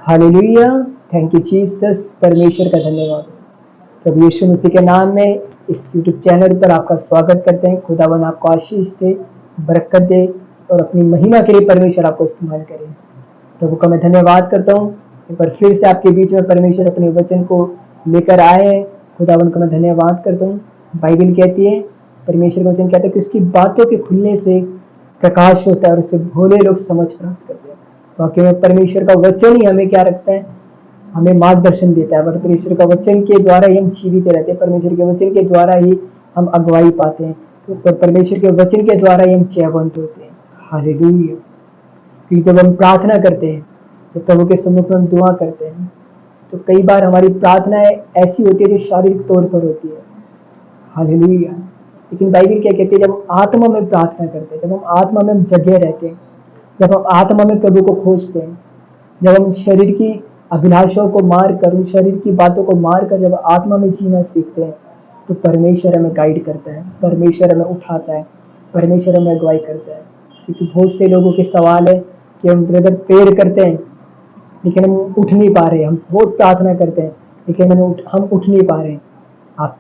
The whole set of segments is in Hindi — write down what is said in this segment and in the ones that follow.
हालेलुया। Thank you Jesus. परमेश्वर का धन्यवाद। प्रभु यीशु मसीह के नाम में इस यूट्यूब चैनल पर आपका स्वागत करते हैं। खुदावन आपको आशीष दे, बरकत दे और अपनी महिमा के लिए परमेश्वर आपको इस्तेमाल करे। प्रभु का मैं धन्यवाद करता हूँ, एक बार फिर से आपके बीच में परमेश्वर अपने वचन को लेकर आए हैं। खुदावन का मैं धन्यवाद करता हूँ। बाइबल कहती है, परमेश्वर का वचन कहता है कि उसकी बातों के खुलने से प्रकाश होता है और उससे भोले लोग समझ प्राप्त करते हैं। वाकई में परमेश्वर का वचन ही हमें क्या रखता है, हमें मार्गदर्शन देता है। परमेश्वर का वचन के द्वारा ही हम जीवित रहते हैं, परमेश्वर के वचन के द्वारा ही हम अगुवाई पाते हैं, तो परमेश्वर के वचन के द्वारा ही हम जयवंत होते हैं। हालेलुया। क्योंकि जब हम प्रार्थना करते हैं, तो प्रभु के सम्मुख में हम दुआ करते हैं, तो कई बार हमारी प्रार्थनाएं ऐसी होती है जो शारीरिक तौर पर होती है। हालेलुया। लेकिन बाइबल क्या कहती है, जब हम आत्मा में प्रार्थना करते हैं, जब हम आत्मा में हम जगे रहते हैं, जब हम आत्मा में प्रभु को खोजते हैं, जब हम शरीर की अभिलाषाओं को मार कर, उन शरीर की बातों को मार कर जब आत्मा में जीना सीखते हैं, तो परमेश्वर हमें गाइड करता है, परमेश्वर हमें उठाता है, परमेश्वर हमें अगुवाई करता है। क्योंकि बहुत से लोगों के सवाल है कि हम ब्रदर प्रेयर करते हैं लेकिन हम उठ नहीं पा रहे, हम बहुत प्रार्थना करते हैं लेकिन हम उठ नहीं पा रहे। आप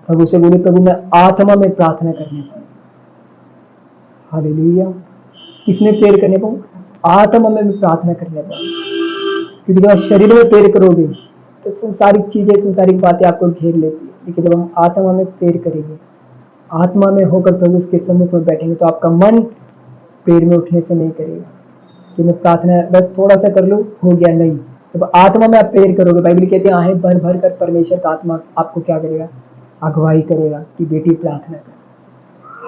प्रभु से बोले, प्रभु मैं आत्मा में प्रार्थना करने पाऊँ। हालेलुया। किसमें प्रेयर करने पाऊँ? आत्मा में भी प्रार्थना करने पाऊँ। क्योंकि जब आप शरीर में प्रेयर करोगे तो संसारिक चीजें, संसारिक बातें आपको घेर लेती है, लेकिन जब हम आत्मा में प्रेयर करेंगे, आत्मा में होकर प्रभु उसके सम्मुख में बैठेंगे, तो आपका मन प्रेयर में उठने से नहीं करेगा कि मैं प्रार्थना बस थोड़ा सा कर लूँ, हो गया। नहीं, जब आत्मा में आप प्रेयर करोगे, बाइबल कहते हैं आहें भर भर कर परमेश्वर का आत्मा आपको क्या करेगा, अगुवाई करेगा कि बेटी प्रार्थना कर।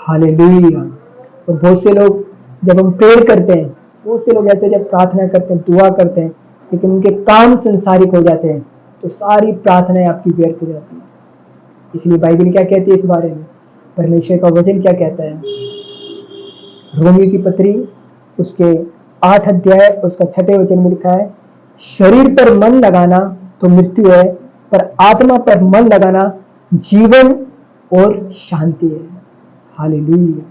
हालेलुया। और बहुत से लोग जब हम प्रेयर करते हैं, बहुत से लोग ऐसे जब प्रार्थना करते हैं, दुआ करते हैं, लेकिन उनके काम संसारिक हो जाते हैं, तो सारी प्रार्थनाएं आपकी व्यर्थ हो जाती है। इसलिए बाइबल क्या कहती है इस बारे में, परमेश्वर का वचन क्या कहता है? रोमियो की पत्री उसके 8 अध्याय उसका 6 वचन में लिखा है, शरीर पर मन लगाना तो मृत्यु है, पर आत्मा पर मन लगाना जीवन और शांति है। हालेलुया।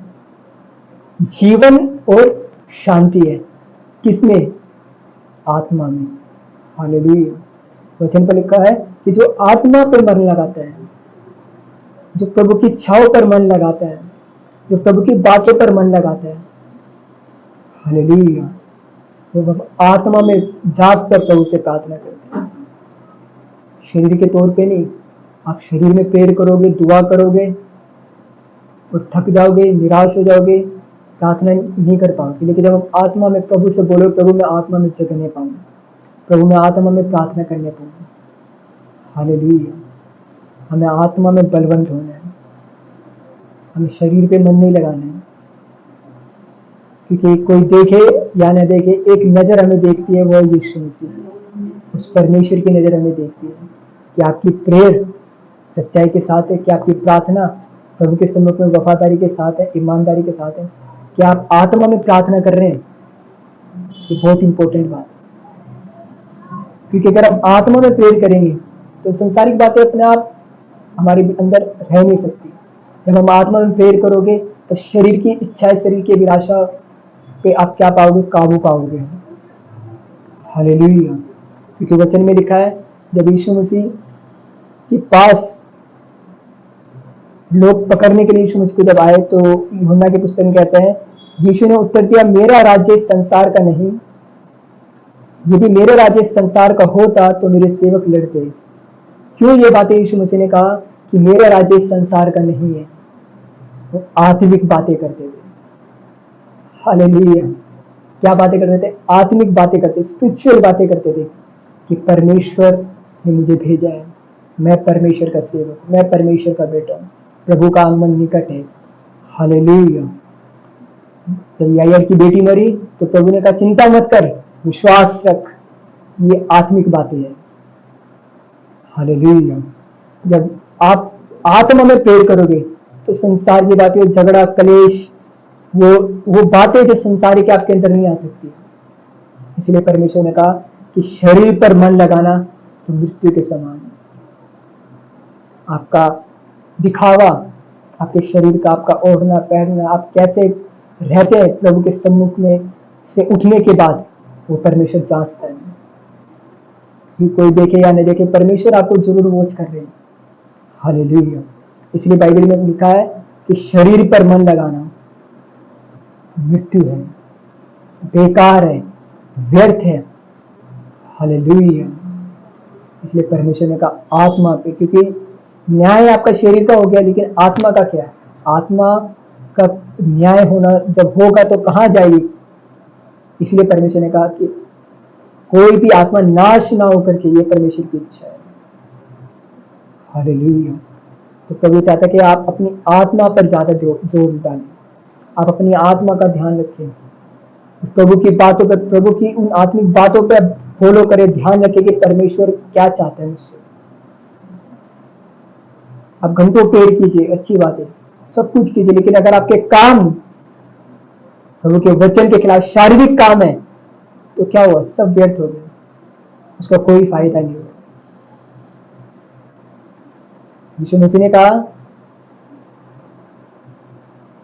जीवन और शांति है किसमें? आत्मा में। हालेलुया। वचन पर लिखा है कि जो आत्मा पर मन लगाता है, जो प्रभु की इच्छाओं पर मन लगाता है, जो प्रभु की बातों पर मन लगाता है, हालेलुया, जब हम आत्मा में जाग कर प्रभु से प्रार्थना करते हैं, शरीर के तौर पे नहीं। आप शरीर में प्रेयर करोगे, दुआ करोगे और थक जाओगे, निराश हो जाओगे, प्रार्थना नहीं कर पाओगे। लेकिन जब हम आत्मा में प्रभु से बोलो, प्रभु मैं आत्मा में जगने पाऊँ, प्रभु मैं आत्मा में प्रार्थना करने पाऊँ। हालेलुया। हमें आत्मा में बलवंत होना है, हमें शरीर पे मन नहीं लगाना है। क्योंकि कोई देखे या न देखे, एक नज़र हमें देखती है, वो यीशु मसीह। उस परमेश्वर की नज़र हमें देखती है कि आपकी प्रेयर सच्चाई के साथ है, कि आपकी प्रार्थना प्रभु के सम्मुख में वफादारी के साथ है, ईमानदारी के साथ है, कि आप आत्मा में प्रार्थना कर रहे हैं। ये बहुत इंपॉर्टेंट बात है। क्योंकि अगर हम आत्मा में प्रेयर करेंगे तो संसारिक बातें अपने आप हमारे अंदर रह नहीं सकती। जब हम आत्मा में प्रेयर करोगे तो शरीर की इच्छा, शरीर की अभिलाषा पे आप क्या पाओगे? काबू पाओगे। हालेलुया। क्योंकि वचन में लिखा है, जब यीशु मसीह के पास लोग पकड़ने के लिए यीशु मसीह को जब आए, तो यूहन्ना के पुस्तक में कहते हैं, यीशु ने उत्तर दिया, मेरा राज्य संसार का नहीं, यदि मेरा राज्य संसार का होता तो मेरे सेवक लड़ते। क्यों ये बातें यीशु मसीह ने कहा कि मेरा राज्य संसार का नहीं है? वो आत्मिक बातें करते थे। हालेलुया। क्या बातें करते थे? आत्मिक बातें करते, स्पिरिचुअल बातें करते थे कि परमेश्वर ने मुझे भेजा है, मैं परमेश्वर का सेवक, मैं परमेश्वर का बेटा हूँ, प्रभु का आगमन निकट है। हालेलुया। जब याईर की बेटी मरी तो प्रभु ने कहा, चिंता मत कर, विश्वास रख, ये आत्मिक बातें हैं। हालेलुया। जब आप आत्मा में प्रेयर करोगे तो संसार की बातें, झगड़ा, कलेश, वो बातें जो संसारिक आपके अंदर नहीं आ सकती। इसलिए परमेश्वर ने कहा कि शरीर पर मन लगाना तो मृत्यु के समान है। आपका दिखावा, आपके शरीर का, आपका ओढ़ना पहनना, आप कैसे रहते हैं प्रभु के सम्मुख में से उठने के बाद, वो परमेश्वर जांचता है। कि कोई देखे या न देखे, परमेश्वर आपको जरूर वॉच कर रहे हैं। हालेलुया। इसलिए बाइबल में लिखा है कि शरीर पर मन लगाना मृत्यु है, बेकार है, व्यर्थ है। हालेलुया। इसलिए परमेश्वर ने कहा आत्मा पे, क्योंकि न्याय आपका शरीर का हो गया, लेकिन आत्मा का क्या है? आत्मा का न्याय होना जब होगा तो कहां जाएगी? इसलिए परमेश्वर ने कहा कि कोई भी आत्मा नाश ना होकर के, ये परमेश्वर की इच्छा है। हालेलुया। तो प्रभु चाहता है कि आप अपनी आत्मा पर ज्यादा जोर डालें, आप अपनी आत्मा का ध्यान रखें, प्रभु की बातों पर, प्रभु की उन आत्मिक बातों पर फॉलो करें, ध्यान रखें कि परमेश्वर क्या चाहते हैं मुझसे। आप घंटों प्रेयर कीजिए, अच्छी बात है, सब कुछ कीजिए, लेकिन अगर आपके काम प्रभु के वचन के खिलाफ शारीरिक काम है तो क्या हुआ? सब व्यर्थ हो गया, उसका कोई फायदा नहीं हुआ। यीशु मसीह ने कहा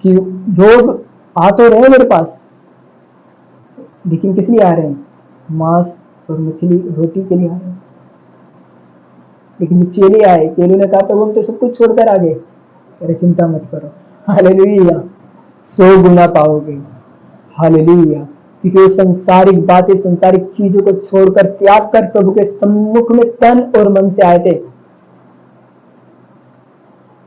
कि लोग आ तो रहे मेरे पास, लेकिन किस लिए आ रहे हैं? मांस और मछली रोटी के लिए आ रहे हैं। लेकिन जो चेले आए, चेलों ने कहा प्रभु हम तो सब कुछ छोड़कर आ गए। अरे चिंता मत करो, हालेलुया, 100 गुना पाओगे। हालेलुया। क्योंकि वो संसारिक बातें, संसारिक चीजों को छोड़कर, त्याग कर प्रभु के सम्मुख में तन और मन से आए थे।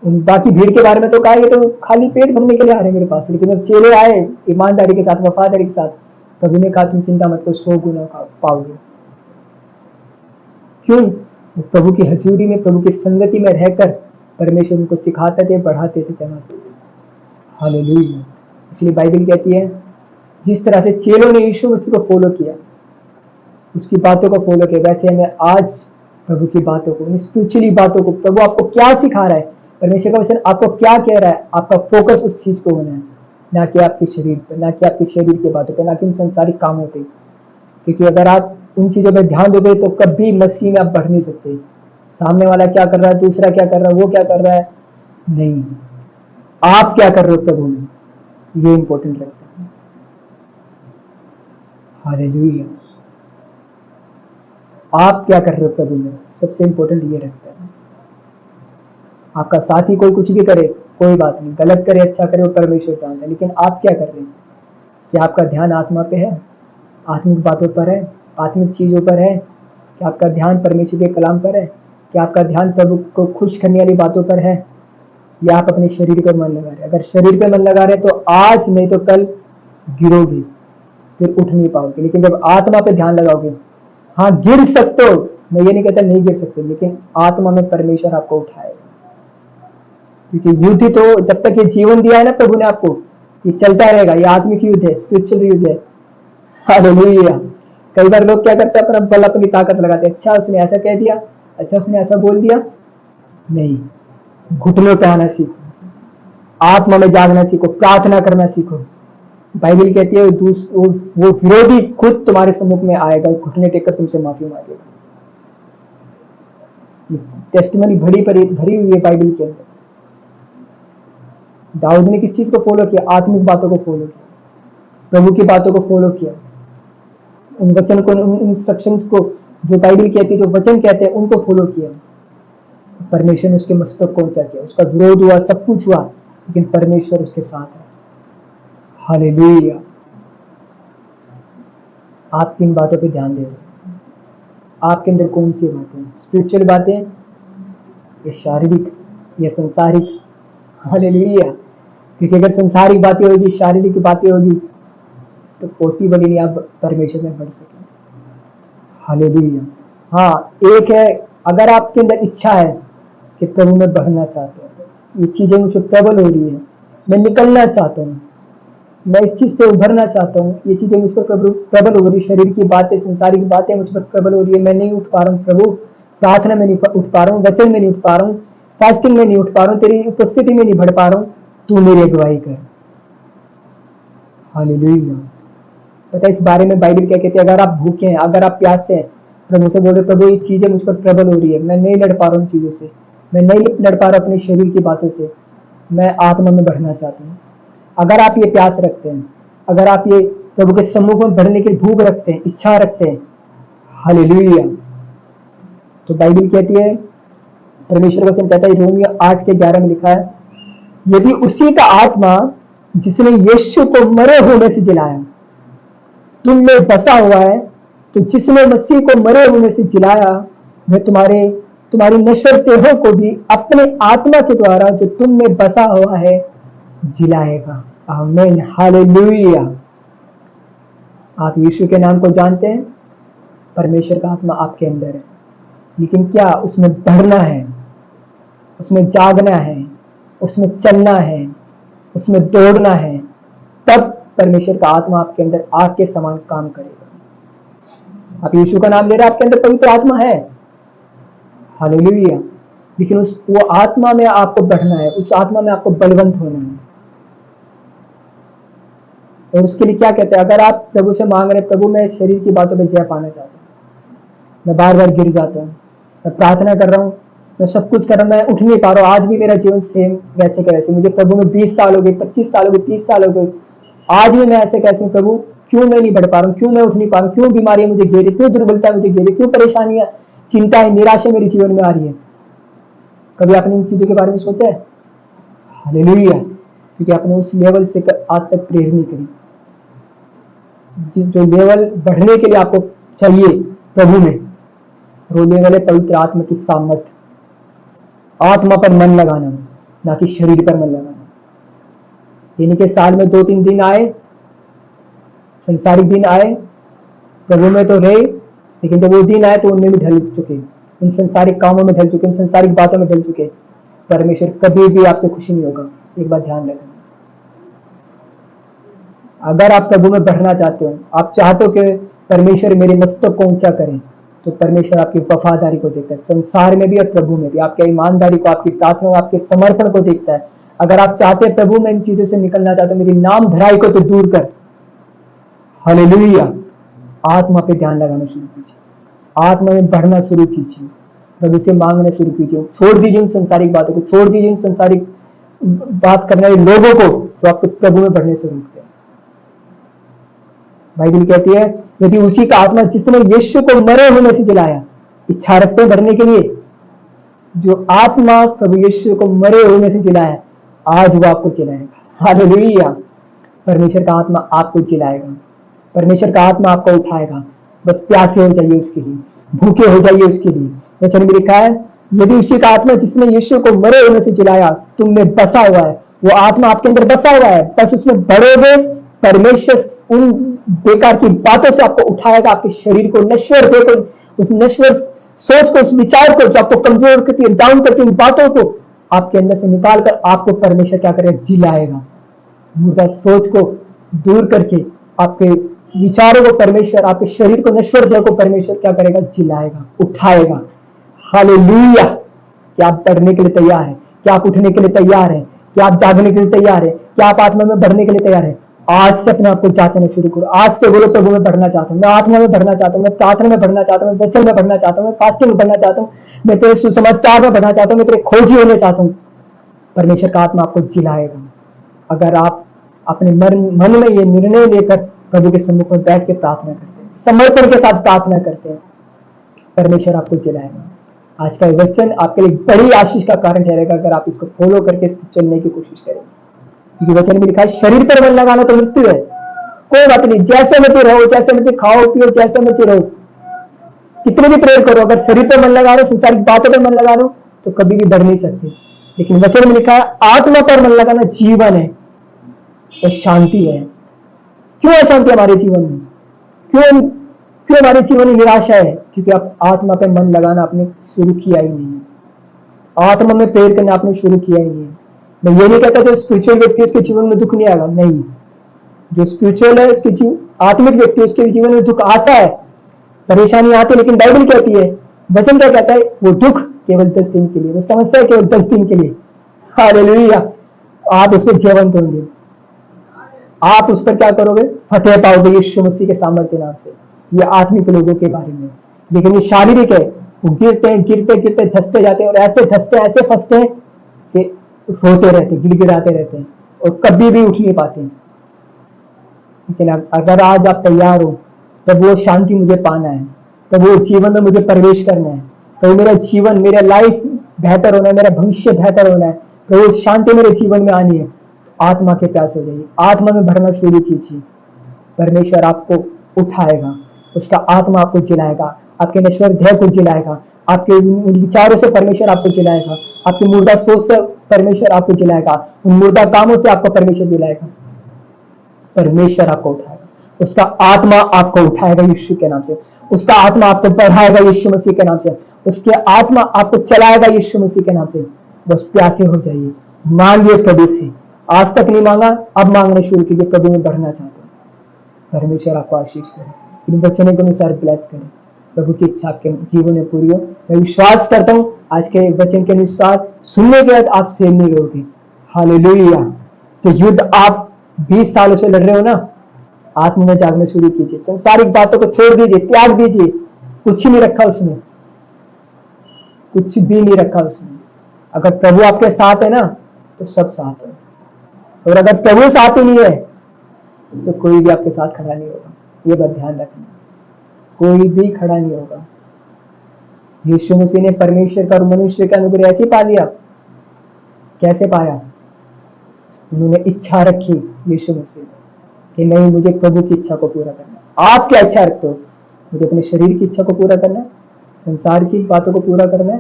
बाकी भीड़ के बारे में तो कहा ये तो खाली पेट भरने के लिए आ रहे हैं मेरे पास, लेकिन जब चेले आए ईमानदारी के साथ, वफादारी के साथ, प्रभु ने कहा तुम चिंता मत करो, 100 गुना पाओगे। क्यों? प्रभु की हजूरी में, प्रभु की संगति में रहकर परमेश्वर उनको सिखाते थे, बढ़ाते थे, चलाते थे। हालेलुया। इसलिए बाइबल कहती है जिस तरह से चेलों ने यीशु मसीह को फॉलो किया, उसकी बातों को फॉलो किया, वैसे हमें आज प्रभु की बातों को, स्पिरिचुअली बातों को, प्रभु आपको क्या सिखा रहा है, परमेश्वर का वचन आपको क्या कह रहा है, आपका फोकस उस चीज पे होना है, ना कि आपके शरीर पे, ना कि आपके शरीर की बातों पे, ना कि उन संसारिक कामों पे। क्योंकि अगर आप उन चीजों पे ध्यान दोगे तो कभी मसीह में आप बढ़ नहीं सकते। सामने वाला क्या कर रहा है, दूसरा क्या कर रहा है, वो क्या कर रहा है, नहीं, आप क्या कर रहे हो प्रभु में, ये इंपॉर्टेंट रखता है। हालेलुया। आप क्या कर रहे हो प्रभु में, सबसे इंपॉर्टेंट ये रखता है। आपका साथी कोई कुछ भी करे, कोई बात नहीं, गलत करे अच्छा करे, वो परमेश्वर जानता है, लेकिन आप क्या कर रहे हैं? क्या आपका ध्यान आत्मा पे है, आत्मिक बातों पर है, आत्मिक चीजों पर है? क्या आपका ध्यान परमेश्वर के कलाम पर है? क्या आपका ध्यान प्रभु को खुश करने वाली बातों पर है, या आप अपने शरीर पर मन लगा रहे हैं? अगर शरीर पे मन लगा रहे तो आज नहीं तो कल गिरोगे, फिर उठ नहीं पाओगे। लेकिन जब आत्मा पे ध्यान लगाओगे, हाँ गिर सकते हो, मैं ये नहीं कहता नहीं गिर सकते, लेकिन आत्मा में परमेश्वर आपको उठाएगा। क्योंकि युद्ध तो जब तक ये जीवन दिया है ना प्रभु ने आपको, ये चलता रहेगा, ये आत्मिक युद्ध है, स्पिरिचुअल युद्ध है। हालेलुया। कई बार लोग क्या करते हैं, अपना बल, अपनी ताकत लगाते हैं, अच्छा उसने ऐसा कह दिया, अच्छा उसने ऐसा बोल दिया। नहीं, घुटनों पे आना सीखो, आत्मा में जागना सीखो, प्रार्थना करना सीखो। बाइबल कहती है वो विरोधी खुद तुम्हारे सम्मुख में आएगा, घुटने टेककर तुमसे माफी मांगेगा। टेस्टिमनी भरी हुई है बाइबल के अंदर। दाऊद ने किस चीज को फॉलो किया? आत्मिक बातों को फॉलो किया, प्रभु की बातों को फॉलो किया, उन वचन को, उन इंस्ट्रक्शंस को जो बाइबल कहती है, जो वचन कहते हैं, उनको फॉलो किया। परमेश्वर ने उसके मस्तक को ऊंचा किया, उसका विरोध हुआ, सब कुछ हुआ, लेकिन परमेश्वर उसके साथ है। हालेलुया। आप किन बातों पे ध्यान दे रहे हैं? आपके अंदर कौन सी बातें, स्पिरिचुअल बातें या शारीरिक या संसारिक? हालेलुया। क्योंकि अगर संसारिक बातें होगी, शारीरिक बातें होगी, तो पॉसिबल ही नहीं आप परमेश्वर में बढ़ सकें। हालेलुया। हाँ, एक है, अगर आपके अंदर इच्छा है कि प्रभु में बढ़ना चाहते हो, ये चीजें मुझे प्रबल हो रही है, मैं निकलना चाहता हूँ, मैं इस चीज से उभरना चाहता हूँ, ये चीजें मुझ पर प्रबल हो रही, शरीर की बातें, संसारिक बातें मुझ पर प्रबल हो रही है, मैं नहीं उठ पा रहा हूँ प्रभु, प्रार्थना में नहीं उठ पा रहा हूँ, वचन में नहीं उठ पा रहा हूँ, फास्टिंग में नहीं उठ पा रहा हूँ, तेरी उपस्थिति में नहीं बढ़ पा रहा हूँ, तू मेरी अगुवाई कर। हालेलुया। पता है इस बारे में बाइबल क्या कहती है? अगर आप भूखे हैं, अगर आप प्यासे हैं, प्रभु से बोल रहे प्रभु ये चीजें मुझ पर प्रबल हो रही है, मैं नहीं लड़ पा रहा हूँ चीजों से, मैं नहीं लड़ पा रहा अपनी शरीर की बातों से, मैं आत्मा में बढ़ना चाहता हूँ। अगर आप ये प्यास रखते हैं, अगर आप ये प्रभु के सम्मुख में बढ़ने की भूख रखते हैं, इच्छा रखते हैं, हालेलुया, तो बाइबल कहती है, परमेश्वर का वचन कहता है, रोमियो 8:11 में लिखा है, यदि उसी का आत्मा जिसने यीशु को मरे हुए में से जिलाया तुम में बसा हुआ है, तो जिसने मसीह को मरे हुए में से जिलाया वह तुम्हारी नश्वर देहों को भी अपने आत्मा के द्वारा जो तुम में बसा हुआ है जिलाएगा। आमीन, हालेलुया। आप यीशु के नाम को जानते हैं, परमेश्वर का आत्मा आपके अंदर है, लेकिन क्या उसमें बढ़ना है, उसमें जागना है, उसमें चलना है, उसमें दौड़ना है, तब परमेश्वर का आत्मा आपके अंदर आग के समान काम करेगा। आप यीशु का नाम ले रहे हैं, आपके अंदर पवित्र आत्मा है, हालेलुया, लेकिन वो आत्मा में आपको बढ़ना है, उस आत्मा में आपको बलवंत होना है। और उसके लिए क्या कहते हैं, अगर आप प्रभु से मांग रहे, प्रभु मैं शरीर की बातों में जय पाना चाहता हूँ, मैं बार बार गिर जाता हूँ, मैं प्रार्थना कर रहा हूँ, मैं सब कुछ कर रहा हूँ, मैं उठ नहीं पा रहा हूँ, आज भी मेरा जीवन सेम वैसे के वैसे, मुझे प्रभु में 20 साल हो गए, 25 साल हो गए, 30 साल हो गए, आज भी मैं ऐसे कैसे हूँ प्रभु, क्यों मैं नहीं बढ़ पा रहा हूँ, क्यों मैं उठ नहीं पा रहा हूँ, क्यों बीमारियां मुझे घेरी, क्यों दुर्बलता मुझे घेरी, क्यों परेशानियां, चिंताएं, निराशा मेरे जीवन में आ रही है। कभी आपने इन चीजों के बारे में सोचा है? हालेलुया, क्योंकि आपने उस लेवल से आज तक प्रेयर नहीं करी, जो लेवल बढ़ने के लिए आपको चाहिए प्रभु में, वो लेवल है पवित्र आत्मा की सामर्थ्य, आत्मा पर मन लगाना, ना कि शरीर पर मन लगाना। यानी कि साल में 2-3 दिन आए, संसारिक दिन आए, प्रभु में तो रहे, लेकिन जब वो दिन आए तो उनमें भी ढल चुके, उन संसारिक कामों में ढल चुके, उन संसारिक बातों में ढल चुके, परमेश्वर कभी भी आपसे खुशी नहीं होगा। एक बात ध्यान रखना, अगर आप प्रभु में बढ़ना चाहते हो, आप चाहते हो कि परमेश्वर मेरे मस्तक को ऊंचा करे, तो परमेश्वर आपकी वफादारी को देखता है, संसार में भी और प्रभु में भी, आपकी ईमानदारी को, आपकी प्रार्थना, आपके समर्पण को देखता है। अगर आप चाहते हैं प्रभु में इन चीजों से निकलना चाहते हो, मेरी नाम धराई को तो दूर कर, हालेलुया, आत्मा पे ध्यान लगाना शुरू कीजिए, आत्मा में बढ़ना शुरू कीजिए, प्रभु से मांगना शुरू कीजिए, छोड़ दीजिए उन संसारिक बातों को, छोड़ दीजिए उन संसारिक बात करने वाले लोगों को जो आपको प्रभु में बढ़ने से रोकते हैं। बाइबल कहती है, यदि उसी का आत्मा जिसने यीशु को मरे हुए में से जिलाया, इच्छा रखते हैं बढ़ने के लिए, जो आत्मा प्रभु यीशु को मरे हुए में से जिलाया, आज वो आपको जिलाएगा। हालेलुया, परमेश्वर का आत्मा आपको जिलाएगा, परमेश्वर का आत्मा आपको उठाएगा। बस प्यासे हो जाइए उसके लिए, भूखे हो जाइए उसके लिए। वचन में लिखा है, यदि उसी का आत्मा जिसने यीशु को मरे हुए में से जिलाया तुम में बसा हुआ है, वो आत्मा आपके अंदर बसा हुआ है, बस उसमें बढ़ोगे, परमेश्वर उन बेकार की बातों से आपको उठाएगा, आपके शरीर को, नश्वर देह को, उस नश्वर सोच को, उस विचार को जो आपको कमजोर करती है, डाउन करती है, उन बातों को आपके अंदर से निकाल कर आपको परमेश्वर क्या करेगा, जिलाएगा। मुर्दा सोच को दूर करके आपके विचारों को परमेश्वर, आपके शरीर को, नश्वर देह को परमेश्वर क्या करेगा, जिलाएगा, उठाएगा। हालेलुया, क्या आप बढ़ने के लिए तैयार हैं? क्या आप उठने के लिए तैयार हैं? क्या आप जागने के लिए तैयार हैं? क्या आप आत्मा में बढ़ने के लिए तैयार हैं? आज से अपने आप को जांचना शुरू करो। आज से बोलो, प्रभु में बढ़ना चाहता हूँ, मैं आत्मा में बढ़ना चाहता हूँ, मैं प्रार्थना में बढ़ना चाहता हूँ, मैं वचन में बढ़ना चाहता हूँ, मैं फास्टिंग में बढ़ना चाहता हूँ, मैं तेरे सुसमाचार में बढ़ना चाहता हूँ, मैं तेरे खोजी होने चाहता हूँ। परमेश्वर का आत्मा आपको जिलाएगा अगर आप अपने मन में ये निर्णय लेकर प्रभु के सम्मुख में बैठ के प्रार्थना करते हैं, समर्पण के साथ प्रार्थना करते हैं, परमेश्वर आपको जिलाएगा। आज का वचन आपके लिए बड़ी आशीष का कारण ठहरेगा अगर आप इसको फॉलो करके इस पर चलने की कोशिश करें, क्योंकि वचन में लिखा है, शरीर पर मन लगाना तो मृत्यु है। कोई बात नहीं, जैसे मर्जी रहो, जैसे मर्जी खाओ पियो, जैसे मर्जी रहो, कितने भी प्रेयर करो, अगर शरीर पर मन लगा रहे हो, संसारिक बातों पर मन लगा रहे हो, तो कभी भी बढ़ नहीं सकते। लेकिन वचन में लिखा है, आत्मा पर मन लगाना जीवन है और शांति है। क्यों अशांति हमारे जीवन में? क्यों हमारे जीवन में निराशा है? क्योंकि आप आत्मा पे मन लगाना आपने शुरू किया ही नहीं है, आत्मा में प्रेयर करना आपने शुरू किया ही नहीं है। मैं ये नहीं कहता जो स्पिरिचुअल व्यक्ति उसके जीवन में दुख नहीं आएगा, नहीं, जो स्पिरिचुअल है उसके आत्मिक व्यक्ति उसके जीवन में दुख आता है, परेशानी आती है, लेकिन बाइबल कहती है, वचन क्या कहता है, वो दुख केवल 10 दिन के लिए, वो समस्या केवल 10 दिन के लिए। हालेलुया, आप उस पर जीवंत होंगे, आप उस पर क्या करोगे, फतेह पाओगे यीशु मसीह के सामर्थ्य नाम से। ये आत्मिक लोगों के बारे में, लेकिन ये शारीरिक है, वो गिरते हैं, गिरते गिरते धंसते जाते हैं, और ऐसे धंसते ऐसे फंसते हैं कि रोते रहते, गिड़गिड़ाते रहते हैं और कभी भी उठ नहीं पाते। लेकिन अगर आज आप तैयार हो, तब वो शांति मुझे पाना है, तब वो जीवन में मुझे प्रवेश करना है, प्रभु मेरा जीवन, मेरा लाइफ बेहतर होना है, मेरा भविष्य बेहतर होना है, प्रभु शांति मेरे जीवन में आनी है। आत्मा के प्यास हो जाइए, आत्मा में भरना शुरू कीजिए। परमेश्वर आपको उठाएगा, उसका आत्मा आपको जिलाएगा, आपके नश्वर देह को जिलाएगा, आपके उन विचारों से परमेश्वर आपको जिलाएगा, आपकी मुर्दा सोच से परमेश्वर आपको जिलाएगा, उन मुर्दा कामों से आपको परमेश्वर जिलाएगा। परमेश्वर आपको उठाएगा, उसका आत्मा आपको उठाएगा यीशु के नाम से, उसका आत्मा आपको बढ़ाएगा यीशु मसीह के नाम से, उसके आत्मा आपको चलाएगा यीशु मसीह के नाम से। बस प्यासे हो जाइए, मांगिए प्रभु से। आज तक नहीं मांगा, अब मांगना शुरू कीजिए। प्रभु में बढ़ना चाहते हैं, परमेश्वर आपको आशीष करे, इन वचनों के अनुसार ब्लेस करे, प्रभु की इच्छा आपके जीवन में पूरी हो। मैं विश्वास करता हूँ आज के वचन के अनुसार सुनने के बाद आप सेम नहीं रहोगे। हालेलुया। जो युद्ध आप 20 सालों से लड़ रहे हो ना, आत्मा में जागना शुरू कीजिए, संसारिक बातों को छोड़ दीजिए, त्याग दीजिए। कुछ नहीं रखा उसमें, कुछ भी नहीं रखा उसमें। अगर प्रभु आपके साथ है ना तो सब साथ है, और अगर प्रभु साथ ही नहीं है तो कोई भी आपके साथ खड़ा नहीं होगा। ये बात ध्यान रखना, कोई भी खड़ा नहीं होगा। यीशु मसीह ने परमेश्वर का और मनुष्य का अनुग्रह ऐसे पा लिया। कैसे पाया? उन्होंने इच्छा रखी यीशु मसीह ने कि नहीं, मुझे प्रभु की इच्छा को पूरा करना है। आप क्या इच्छा रखते हो? मुझे अपने शरीर की इच्छा को पूरा करना है, संसार की बातों को पूरा करना है,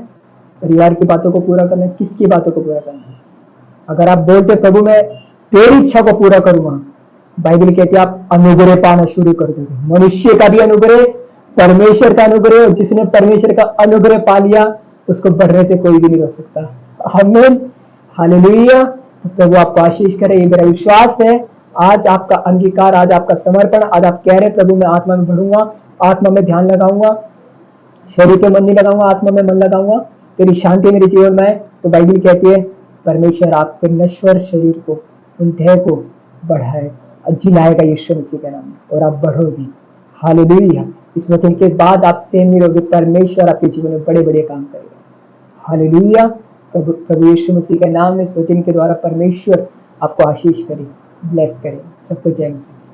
परिवार की बातों को पूरा करना है, किसकी बातों को पूरा करना है? अगर आप बोलते प्रभु मैं तेरी इच्छा को पूरा करूंगा, बाइबल कहती है आप अनुग्रह पाना शुरू कर दोगे। मनुष्य का भी अनुग्रह, परमेश्वर का अनुग्रह, और जिसने परमेश्वर का अनुग्रह पा लिया उसको बढ़ने से कोई भी नहीं रोक सकता। आमीन, हालेलुया। तो प्रभु आपको आशीष करे, ये मेरा विश्वास है। आज आपका अंगीकार, आज आपका समर्पण, आज आप कह रहे प्रभु मैं आत्मा में बढ़ूंगा, आत्मा में ध्यान लगाऊंगा, शरीर पे मन नहीं लगाऊंगा, आत्मा में मन लगाऊंगा, तेरी शांति मेरे जीवन में है। तो बाइबल कहती है परमेश्वर आपके नश्वर शरीर को, उन देह को बढ़ाए, जिलाएगा यीशु मसीह के नाम में, और आप बढ़ोगे। हालेलुया। इस वचन के बाद आप सेम नहीं रहोगे, परमेश्वर आपके जीवन में बड़े बड़े काम करेगा। हालेलुया। प्रभु यीशु मसीह के नाम में इस वचन के द्वारा परमेश्वर आपको आशीष करे, ब्लेस करे। सबको जय मसीह।